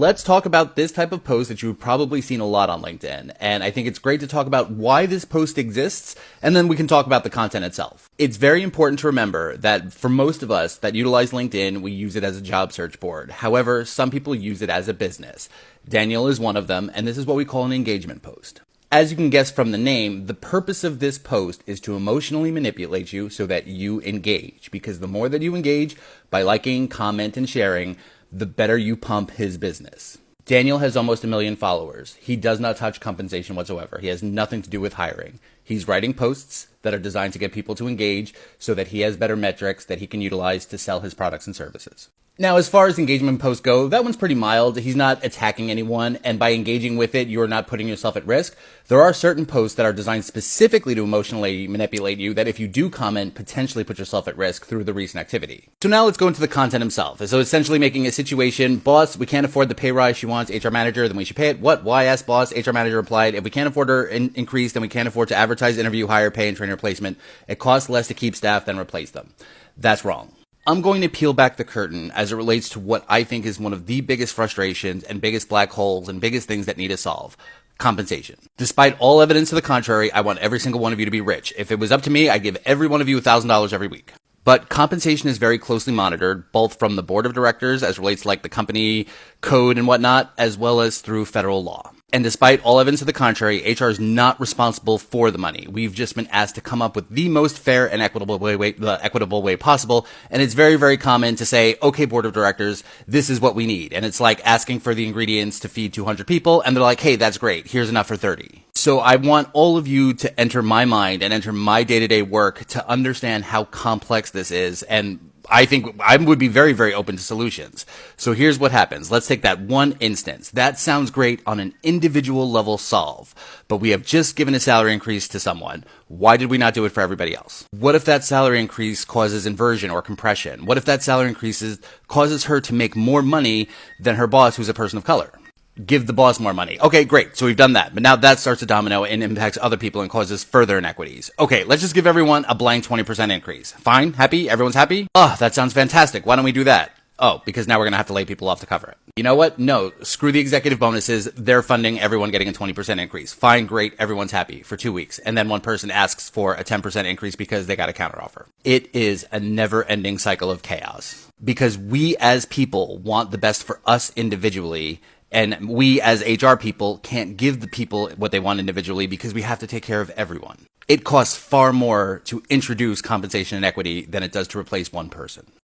Let's talk about this type of post that you've probably seen a lot on LinkedIn. And I think it's great to talk about why this post exists, and then we can talk about the content itself. It's very important to remember that for most of us that utilize LinkedIn, we use it as a job search board. However, some people use it as a business. Daniel is one of them, and this is what we call an engagement post. As you can guess from the name, the purpose of this post is to emotionally manipulate you so that you engage. Because the more that you engage by liking, comment, and sharing, the better you pump his business. Daniel has almost 1 million followers. He does not touch compensation whatsoever. He has nothing to do with hiring. He's writing posts that are designed to get people to engage so that he has better metrics that he can utilize to sell his products and services. Now, as far as engagement posts go, that one's pretty mild. He's not attacking anyone, and by engaging with it, you're not putting yourself at risk. There are certain posts that are designed specifically to emotionally manipulate you that if you do comment, potentially put yourself at risk through the recent activity. So now let's go into the content himself. So essentially making a situation, boss, we can't afford the pay rise she wants, HR manager, then we should pay it. What? Why? Asked boss. HR manager replied, if we can't afford her increase, then we can't afford to advertise, interview, hire, pay, and train replacement. It costs less to keep staff than replace them. That's wrong. I'm going to peel back the curtain as it relates to what I think is one of the biggest frustrations and biggest black holes and biggest things that need to solve. Compensation. Despite all evidence to the contrary, I want every single one of you to be rich. If it was up to me, I'd give every one of you $1,000 every week. But compensation is very closely monitored, both from the board of directors as relates to like the company code and whatnot, as well as through federal law. And despite all evidence to the contrary, HR is not responsible for the money. We've just been asked to come up with the most fair and equitable way possible. And it's very, very common to say, okay, board of directors, this is what we need. And it's like asking for the ingredients to feed 200 people. And they're like, hey, that's great. Here's enough for 30. So I want all of you to enter my mind and enter my day-to-day work to understand how complex this is. And I think I would be very, very open to solutions. So here's what happens. Let's take that one instance. That sounds great on an individual level solve, but we have just given a salary increase to someone. Why did we not do it for everybody else? What if that salary increase causes inversion or compression? What if that salary increase causes her to make more money than her boss, who's a person of color? Give the boss more money. Okay, great. So we've done that. But now that starts to domino and impacts other people and causes further inequities. Okay, let's just give everyone a blank 20% increase. Fine? Happy? Everyone's happy? Oh, that sounds fantastic. Why don't we do that? Oh, because now we're going to have to lay people off to cover it. You know what? No, screw the executive bonuses. They're funding everyone getting a 20% increase. Fine, great. Everyone's happy for 2 weeks. And then one person asks for a 10% increase because they got a counteroffer. It is a never-ending cycle of chaos because we as people want the best for us individually. And we as HR people can't give the people what they want individually because we have to take care of everyone. It costs far more to introduce compensation inequity than it does to replace one person.